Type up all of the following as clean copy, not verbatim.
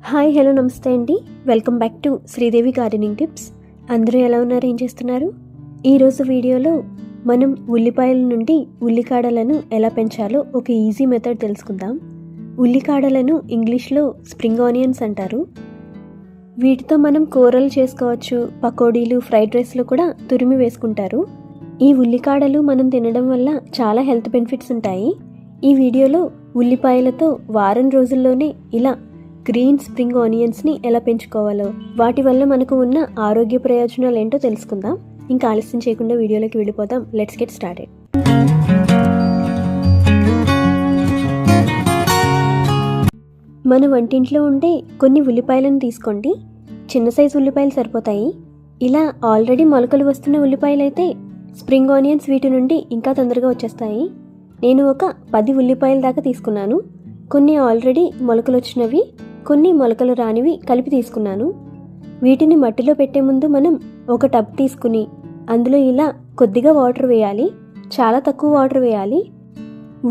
Hi hello నమస్తే అండి. Welcome back to Sridevi gardening tips. అందరూ ఎలా ఉన్నారు, ఏం చేస్తున్నారు? ఈరోజు వీడియోలో మనం ఉల్లిపాయల నుండి ఉల్లికాడలను ఎలా పెంచాలో ఒక ఈజీ మెథడ్ తెలుసుకుందాం. ఉల్లికాడలను ఇంగ్లీష్లో స్ప్రింగ్ ఆనియన్స్ అంటారు. వీటితో మనం కూరలు చేసుకోవచ్చు, పకోడీలు, ఫ్రైడ్ రైస్లో కూడా తురిమి వేసుకుంటారు. ఈ ఉల్లికాడలు మనం తినడం వల్ల చాలా హెల్త్ బెనిఫిట్స్ ఉంటాయి. ఈ వీడియోలో ఉల్లిపాయలతో వారం రోజుల్లోనే ఇలా గ్రీన్ స్ప్రింగ్ ఆనియన్స్ని ఎలా పెంచుకోవాలో, వాటి వల్ల మనకు ఉన్న ఆరోగ్య ప్రయోజనాలు ఏంటో తెలుసుకుందాం. ఇంకా ఆలస్యం చేయకుండా వీడియోలోకి వెళ్ళిపోదాం. Let's get started. మన వంటింట్లో ఉండే కొన్ని ఉల్లిపాయలను తీసుకోండి. చిన్న సైజు ఉల్లిపాయలు సరిపోతాయి. ఇలా ఆల్రెడీ మొలకలు వస్తున్న ఉల్లిపాయలు అయితే స్ప్రింగ్ ఆనియన్స్ వీటి నుండి ఇంకా తొందరగా వచ్చేస్తాయి. నేను ఒక 10 ఉల్లిపాయల దాకా తీసుకున్నాను. కొన్ని ఆల్రెడీ మొలకలు వచ్చినవి, కొన్ని మొలకలు రానివి కలిపి తీసుకున్నాను. వీటిని మట్టిలో పెట్టే ముందు మనం ఒక టబ్ తీసుకుని అందులో ఇలా కొద్దిగా వాటర్ వేయాలి. చాలా తక్కువ వాటర్ వేయాలి.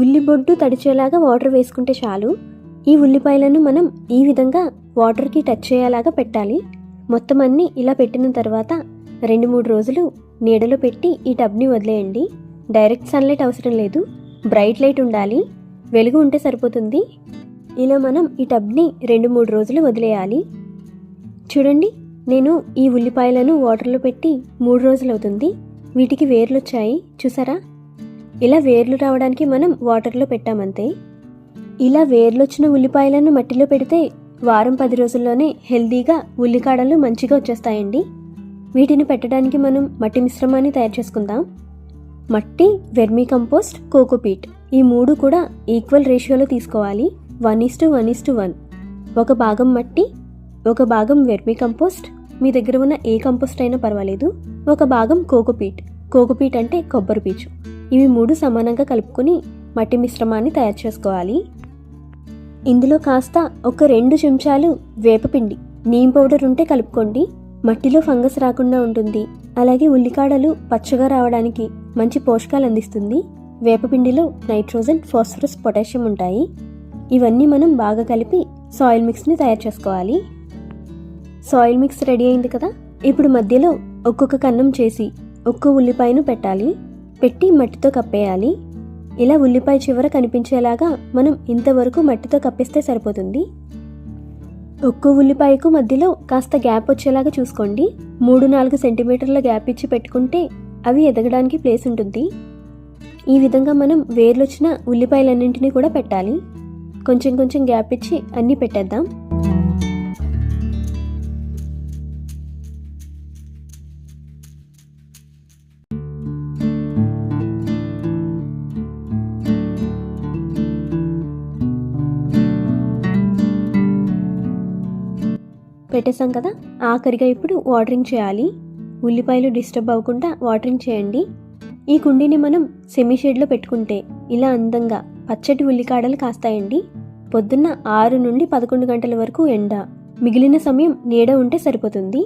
ఉల్లిబొడ్డు తడిచేలాగా వాటర్ వేసుకుంటే చాలు. ఈ ఉల్లిపాయలను మనం ఈ విధంగా వాటర్కి టచ్ చేయేలాగా పెట్టాలి. మొత్తం అన్నీ ఇలా పెట్టిన తర్వాత 2-3 రోజులు నీడలో పెట్టి ఈ టబ్ని వదిలేయండి. డైరెక్ట్ సన్లైట్ అవసరం లేదు, బ్రైట్ లైట్ ఉండాలి. వెలుగు ఉంటే సరిపోతుంది. ఇలా మనం ఈ టబ్ని 2-3 రోజులు వదిలేయాలి. చూడండి, నేను ఈ ఉల్లిపాయలను వాటర్లో పెట్టి 3 రోజులు అవుతుంది. వీటికి వేర్లు వచ్చాయి, చూసారా? ఇలా వేర్లు రావడానికి మనం వాటర్లో పెట్టామంతే. ఇలా వేర్లు వచ్చిన ఉల్లిపాయలను మట్టిలో పెడితే వారం 10 రోజుల్లోనే హెల్దీగా ఉల్లికాడలు మంచిగా వచ్చేస్తాయండి. వీటిని పెట్టడానికి మనం మట్టి మిశ్రమాన్ని తయారు చేసుకుందాం. మట్టి, వెర్మీ కంపోస్ట్, కోకోపీట్ ఈ 3 కూడా ఈక్వల్ రేషియోలో తీసుకోవాలి. 1:1:1. ఒక భాగం మట్టి, ఒక భాగం వెర్మీ కంపోస్ట్, మీ దగ్గర ఉన్న ఏ కంపోస్ట్ అయినా పర్వాలేదు, ఒక భాగం కోకోపీట్ అంటే కొబ్బరి పీచు. ఇవి 3 సమానంగా కలుపుకొని మట్టి మిశ్రమాన్ని తయారు చేసుకోవాలి. ఇందులో కాస్త ఒక 2 చెంచాలు వేపపిండి, నీమ్ పౌడర్ ఉంటే కలుపుకోండి. మట్టిలో ఫంగస్ రాకుండా ఉంటుంది. అలాగే ఉల్లికాడలు పచ్చగా రావడానికి మంచి పోషకాలు అందిస్తుంది. వేపపిండిలో నైట్రోజన్, ఫాస్ఫరస్, పొటాషియం ఉంటాయి. ఇవన్నీ మనం బాగా కలిపి సాయిల్ మిక్స్ని తయారు చేసుకోవాలి. సాయిల్ మిక్స్ రెడీ అయింది కదా. ఇప్పుడు మధ్యలో ఒక్కొక్క కన్నం చేసి ఒక్క ఉల్లిపాయను పెట్టాలి. పెట్టి మట్టితో కప్పేయాలి. ఇలా ఉల్లిపాయ చివర కనిపించేలాగా మనం ఇంతవరకు మట్టితో కప్పేస్తే సరిపోతుంది. ఒక్కో ఉల్లిపాయకు మధ్యలో కాస్త గ్యాప్ వచ్చేలాగా చూసుకోండి. 3-4 సెంటీమీటర్ల గ్యాప్ ఇచ్చి పెట్టుకుంటే అవి ఎదగడానికి ప్లేస్ ఉంటుంది. ఈ విధంగా మనం వేర్లొచ్చిన ఉల్లిపాయలన్నింటినీ కూడా పెట్టాలి. కొంచెం కొంచెం గ్యాప్ ఇచ్చి అన్నీ పెట్టేద్దాం. పెట్టేసాం కదా. ఆఖరిగా ఇప్పుడు వాటరింగ్ చేయాలి. ఉల్లిపాయలు డిస్టర్బ్ అవ్వకుండా వాటరింగ్ చేయండి. ఈ కుండీని మనం సెమీ షేడ్లో పెట్టుకుంటే ఇలా అందంగా పచ్చటి ఉల్లికాడలు కాస్తాయండి. పొద్దున్న 6 నుండి 11 గంటల వరకు ఎండ, మిగిలిన సమయం నీడ ఉంటే సరిపోతుంది.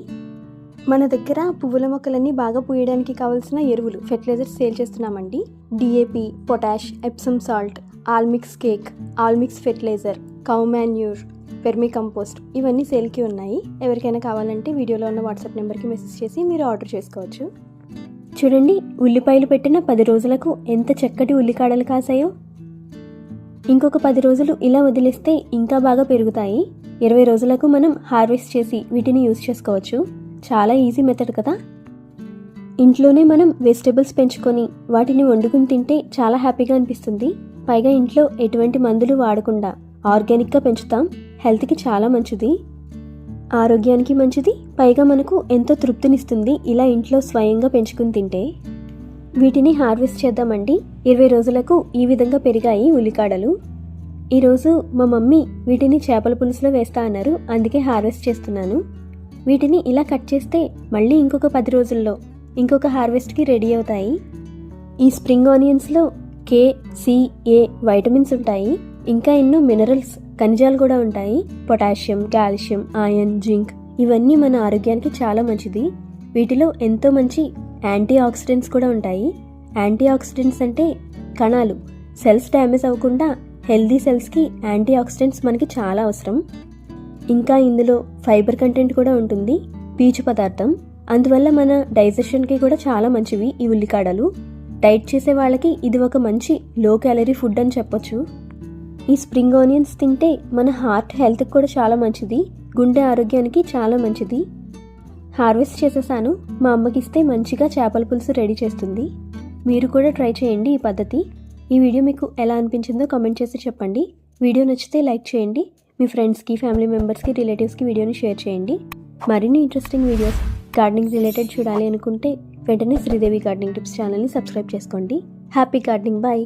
మన దగ్గర పువ్వుల మొక్కలన్నీ బాగా పూయడానికి కావాల్సిన ఎరువులు, ఫెర్టిలైజర్స్ సేల్ చేస్తున్నామండి. DAP, potash, Epsom salt, all mix cake, all mix fertilizer, cow manure, vermicompost ఇవన్నీ సేల్కి ఉన్నాయి. ఎవరికైనా కావాలంటే వీడియోలో ఉన్న వాట్సాప్ నెంబర్కి మెసేజ్ చేసి మీరు ఆర్డర్ చేసుకోవచ్చు. చూడండి, ఉల్లిపాయలు పెట్టిన 10 రోజులకు ఎంత చక్కటి ఉల్లికాడలు కాసాయో. ఇంకొక 10 రోజులు ఇలా వదిలేస్తే ఇంకా బాగా పెరుగుతాయి. 20 రోజులకు మనం హార్వెస్ట్ చేసి వీటిని యూజ్ చేసుకోవచ్చు. చాలా ఈజీ మెథడ్ కదా. ఇంట్లోనే మనం వెజిటేబుల్స్ పెంచుకొని వాటిని వండుకుని తింటే చాలా హ్యాపీగా అనిపిస్తుంది. పైగా ఇంట్లో ఎటువంటి మందులు వాడకుండా ఆర్గానిక్గా పెంచుతాం. హెల్త్కి చాలా మంచిది, ఆరోగ్యానికి మంచిది. పైగా మనకు ఎంతో తృప్తినిస్తుంది ఇలా ఇంట్లో స్వయంగా పెంచుకుని తింటే. వీటిని హార్వెస్ట్ చేద్దామండి. 20 రోజులకు ఈ విధంగా పెరిగాయి ఉల్లికాడలు. ఈరోజు మా మమ్మీ వీటిని చేపల పులుసులో వేస్తా అన్నారు, అందుకే హార్వెస్ట్ చేస్తున్నాను. వీటిని ఇలా కట్ చేస్తే మళ్ళీ ఇంకొక 10 రోజుల్లో ఇంకొక హార్వెస్ట్కి రెడీ అవుతాయి. ఈ స్ప్రింగ్ ఆనియన్స్లో K, C, A వైటమిన్స్ ఉంటాయి. ఇంకా ఎన్నో మినరల్స్, ఖనిజాలు కూడా ఉంటాయి. పొటాషియం, కాల్షియం, ఐరన్, జింక్ ఇవన్నీ మన ఆరోగ్యానికి చాలా మంచిది. వీటిలో ఎంతో మంచి యాంటీ ఆక్సిడెంట్స్ కూడా ఉంటాయి. యాంటీ ఆక్సిడెంట్స్ అంటే కణాలు, సెల్స్ డ్యామేజ్ అవ్వకుండా హెల్దీ సెల్స్కి యాంటీ ఆక్సిడెంట్స్ మనకి చాలా అవసరం. ఇంకా ఇందులో ఫైబర్ కంటెంట్ కూడా ఉంటుంది, పీచు పదార్థం. అందువల్ల మన డైజెషన్కి కూడా చాలా మంచివి ఈ ఉల్లికాడలు. డైట్ చేసే వాళ్ళకి ఇది ఒక మంచి లో క్యాలరీ ఫుడ్ అని చెప్పొచ్చు. ఈ స్ప్రింగ్ ఆనియన్స్ తింటే మన హార్ట్ హెల్త్కి కూడా చాలా మంచిది, గుండె ఆరోగ్యానికి చాలా మంచిది. హార్వెస్ట్ చేసేసాను, మా అమ్మకి ఇస్తే మంచిగా చేపల పులుసు రెడీ చేస్తుంది. మీరు కూడా ట్రై చేయండి ఈ పద్ధతి. ఈ వీడియో మీకు ఎలా అనిపించిందో కామెంట్ చేసి చెప్పండి. వీడియో నచ్చితే లైక్ చేయండి, మీ ఫ్రెండ్స్కి, ఫ్యామిలీ మెంబర్స్కి, రిలేటివ్స్కి వీడియోని షేర్ చేయండి. మరిన్ని ఇంట్రెస్టింగ్ వీడియోస్ గార్డెనింగ్ రిలేటెడ్ చూడాలి అనుకుంటే వెంటనే శ్రీదేవి గార్డెనింగ్ టిప్స్ ఛానల్ని సబ్స్క్రైబ్ చేసుకోండి. Happy gardening, bye.